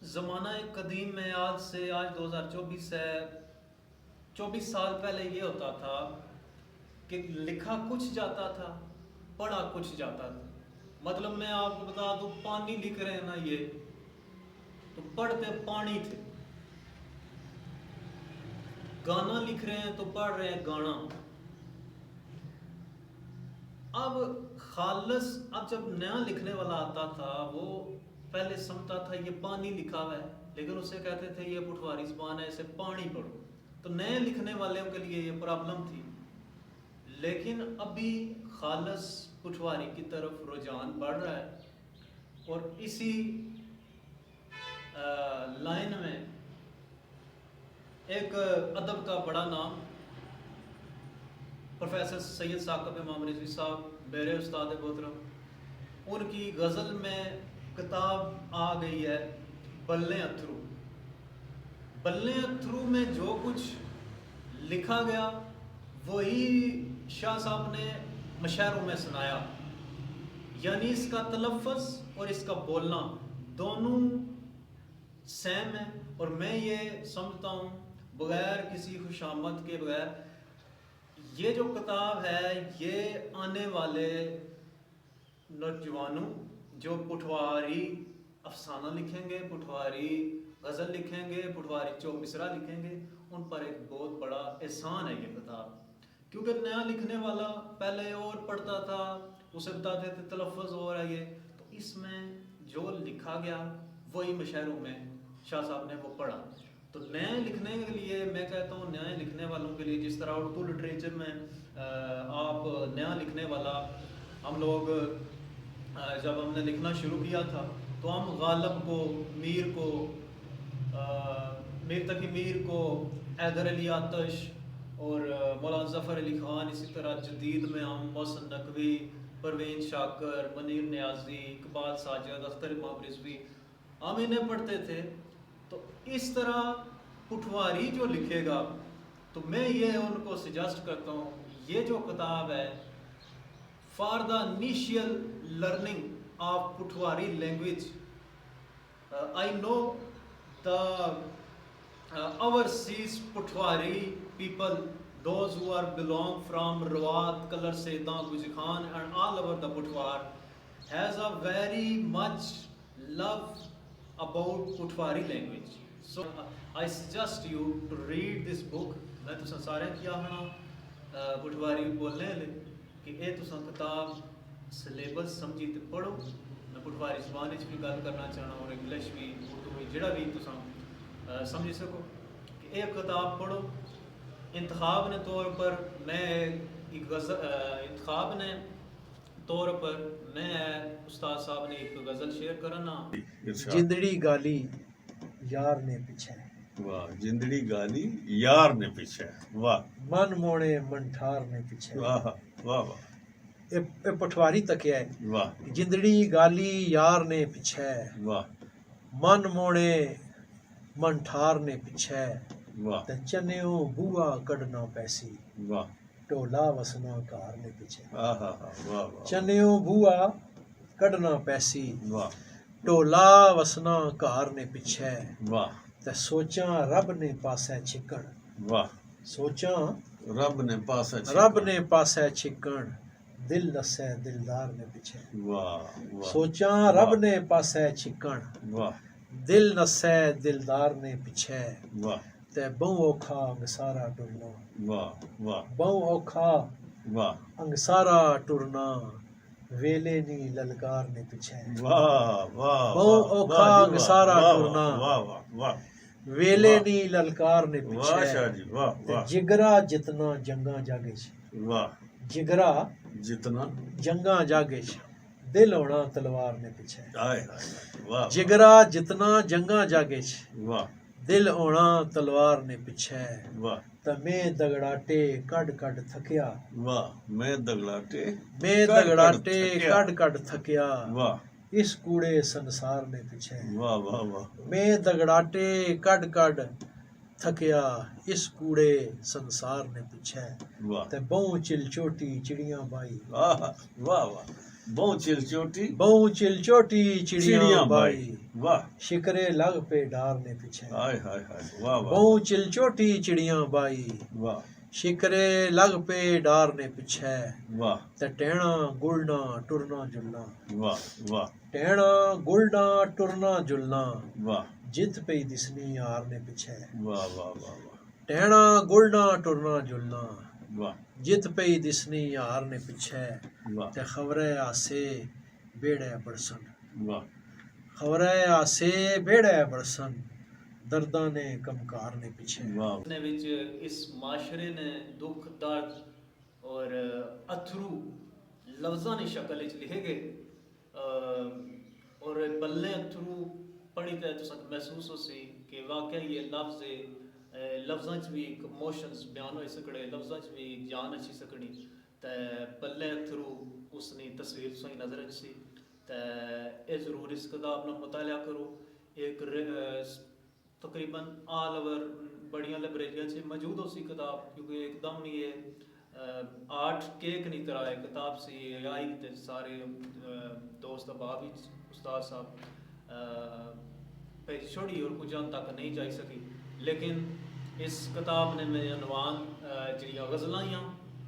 ज़माना एक कदीम में आज 2024 है। 24 साल पहले ये होता था कि लिखा कुछ जाता था, पढ़ा कुछ जाता था। मतलब मैं आपको बता दूं, पानी लिख रहे हैं ना ये, तो पढ़ते पानी थे। गाना लिख रहे हैं तो पढ़ रहे हैं गाना। अब अब जब नया लिखने वाला आता था, वो पहले समझता था ये पानी लिखा हुआ है, लेकिन उसे कहते थे ये पुठवारी ज़बान है, इसे पानी पढ़ो। तो नए लिखने वालों के लिए ये प्रॉब्लम थी। लेकिन अभी खालस पुठवारी की तरफ रुझान बढ़ रहा है। और इसी लाइन में एक अदब का बड़ा नाम प्रोफेसर सैयद साकब इमाम रिजवी साहब, मेरे उस्ताद मोहतरम, उनकी गज़ल में किताब आ गई है बल्ले अथरू। बल्ले अथरू में जो कुछ लिखा गया वही शाह साहब ने मशायरों में सुनाया। यानी इसका तलफ़्फ़ुज़ और इसका बोलना दोनों सेम है। और मैं ये समझता हूँ, बगैर किसी खुशामद के, बगैर, ये जो किताब है ये आने वाले नौजवानों जो पुठवारी अफसाना लिखेंगे, पुठवारी गज़ल लिखेंगे, पुठवारी चौक मिसरा लिखेंगे, उन पर एक बहुत बड़ा एहसान है ये किताब। क्योंकि नया लिखने वाला पहले और पढ़ता था, उसे बताते थे तलफ़्फ़ुज़ और है ये, तो इसमें जो लिखा गया वही मशायरों में शाह साहब ने वो पढ़ा। तो नए लिखने के लिए मैं कहता हूँ, नए लिखने वालों के लिए, जिस तरह उर्दू लिटरेचर में आप नया लिखने वाला, हम लोग जब हमने लिखना शुरू किया था तो हम गालिब को, मीर को, मीर तकी मीर को, हैदर अली आतश और मौलाना ज़फ़र अली ख़ान, इसी तरह जदीद में हम मोहसिन नकवी, परवीन शाकर, मनीर नियाज़ी, इकबाल साजिद, अख्तर इमाम रिज़वी, हम इन्हें पढ़ते थे। तो इस तरह पुठवारी जो लिखेगा, तो मैं ये उनको सजेस्ट करता हूँ, ये जो किताब है for the initial learning of Pothwari language, I know the overseas Putwari people, those who are belong from Rawat, Kalar Sedan, Gujkhan and all over the Putwar, has a very much love about Putwari language. So I suggest you to read this book. मैं तुसा सारे क्या होना पुठवारी बोलने कि ये तुसा किताब सिलेबस समझी ते पढ़ो। मैं पुठवारी ज़बान भी गल करना चाहना और इंग्लिश भी, उर्दू भी, जिहड़ा भी तुसा समझी सको कि एक किताब पढ़ो। इंतखाब ने तौर पर मैं इंतखाब ने तौर पर मैं उस्ताद साहब ने एक गज़ल शेयर करना। जिंदड़ी गाली यार ने पीछे, वाह, जिंदड़ी गाली यार ने पीछे, वाह, मन मोड़े मनठार ने पीछे, वाह वाह वाह, ए पठवारी तक है, वाह, जिंदड़ी गाली यार ने पीछे, वाह, मन मोड़े मनठार ने पीछे, वाह, ते चन्यो बूआ कढ़ना पैसी, वाह, ढोला वसना कार ने पीछे, आहा हा, वाह वाह, चन्यो बूआ कढ़ना पैसी, वाह, ढोला वसना कार ने पीछे, वाह, ते सोचा रब ने पासे छिकण, वाह, सोचा रब ने पासा रब ने पासे छिकण, दिल दसे दिलदार ने पीछे, वाह वाह, सोचा रब ने पासे छिकण, वाह दिल नसे दिलदार ने पीछे, वाह, ते बहु औखा अंगसारा टुरना, वाह वाह, बहु औखा वाह, अंगसारा टुरना, वेले नी ललकार ने पीछे, वाह वाह, बहु औखा अंगसारा टुरना, वाह वाह वाह, वेले नी ललकार ने वाह शाह पीछे, जी, वाह ते वाह, जिगरा जितना जंगा जागे, वाह, जिगरा जितना, जंगा जागे, दिल होना तलवार ने पीछे, आए हाय, वाह जिगरा जितना जंगा जागे, वाह, दिल होना तलवार ने पीछे, वाह, ते मैं दगड़ाटे कड कड थकिया, वाह, मैं दगड़ाटे कड कड थकिया, वाह, इस कूड़े संसार ने पीछे, वाह वाह वाह, मैं दगड़ाटे कड कड थकिया, इस कूड़े संसार ने पीछे, वाह, ते बहु चिल चोटी चिड़ियां बाई, वाह वाह वाह, बहु चिलचोटी बहु चिलचोटी चिड़िया चिड़िया बाई, बाई। वाह, शिकरे लग पे डारने पीछे। हाय हाय हाय, वाह वाह बहु चिलचोटी चिड़िया बाई, वाह शिकरे लग पे डारने पीछे। वाह ते टहना गुलना टुरना जुलना, वाह वाह टहना गुलना टुरना जुलना, वाह जित पे दिसनी यार ने पीछे। वाह वाह वाह वाह टहना गुलना टुरना जुलना, वाह जित पे दिसनी यार ने पीछे। वाह ते खबरे आसे बेड़े बरसन, वाह खबरे आसे बेड़े बरसन, दर्दा ने कमकार ने पीछे। वाह ने विच इस माशरे ने दुख दर्द और अथरू लफ्ज़ां की शक्ल विच लिखे गए और बल्ले अथरू पढ़ी ते तुसां महसूस हो सी कि वाकई ये लफ्ज़ां च भी एक इमोशंस बयान हो सकड़े, लफ्ज़ां च भी एक जान अच्छी सकनी ते बल्ले अथरू उसनी तस्वीर तुसां नज़र च सी ते ये ज़रूर इस किताब का मुताला करो। एक तकरीबन ऑल ओवर बड़िया लाइब्रेरिया से मौजूद हो सी किताब, क्योंकि एकदम ये आर्ट केक नहीं तरह है किताब सी आई ते सारे दोस्त अहबाब ही उस्ताद साहब पे छोड़ी और कुछ तक नहीं जा सकी। लेकिन इस किताब ने मेरे अनवान जड़िया गज़लां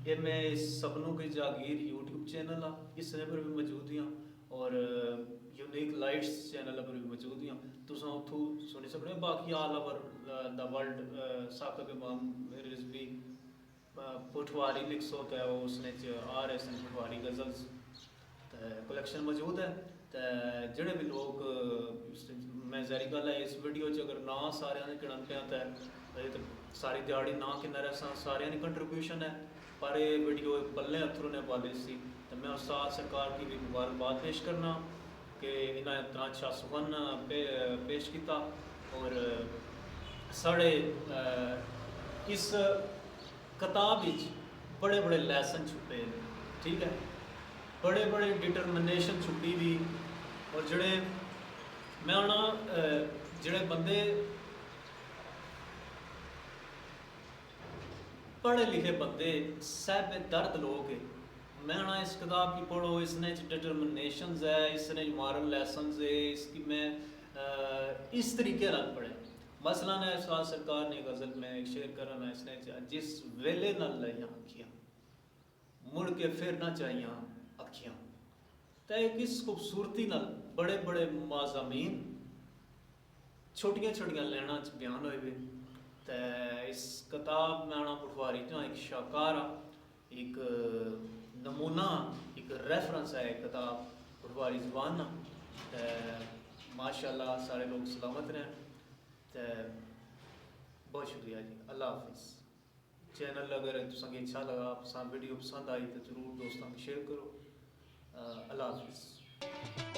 ये मैं इस सपनों की जागीर यूट्यूब चैनल आ इसने पर भी मौजूद हैं और यूनिक लाइट्स चैनल पर भी मौजूद हैं, तुम उतू सुनी सकते हो। बाकी all over the world Saqib Imam Rizvi Pothwari लिख सो तो उसने R S N Pothwari ghazals collection मौजूद है। तो जोड़े भी लोग मैं जारी गल है इस वीडियो अगर ना सारे ने गिणन पे तो सारी दिहाड़ी ना कि सारे की कंट्रीब्यूशन है, पर ये वीडियो पल्ले अथरू ने वाले सी तो मैं उस्ताद सरकार की भी मुबारकबाद पेश करना कि इन्हें इतना अच्छा सुखन पेश किया और साढ़े इस किताब बड़े बड़े लैसन छुपे, ठीक है, बड़े बड़े डिटरमिनेशन छुपी भी और जड़े मैं आना जड़े बंदे पढ़े लिखे बंदे सहबे दर्द लोग है, मैं आना इस किताब की पढ़ो, इसने डिटरमिनेशंस है, इसने मॉरल लेसन्स है, इसकी मैं इस तरीके नाल पढ़े। मसलन है उस्ताद सरकार ने गज़ल में एक शेर करना इसने जिस वेले नाल लइयां अखियां मुड़ के फिर ना चाहिए अखियां, तो एक इस खूबसूरती नाल बड़े बड़े माज़ामीन छोटियां छोटियां लैना बयान होए हुए। तो इस किताब में आना पठवारी तो एक शाहकार एक नमूना एक रेफरेंस है किताब पठवारी ज़बान। तो माशाअल्लाह सारे लोग सलामत रहें। तो बहुत शुक्रिया जी, अल्लाह हाफिज़। चैनल अगर तुसें अच्छा लगा वीडियो पसंद आई तो ज़रूर दोस्तों को शेयर करो। अल्लाह हाफिज़।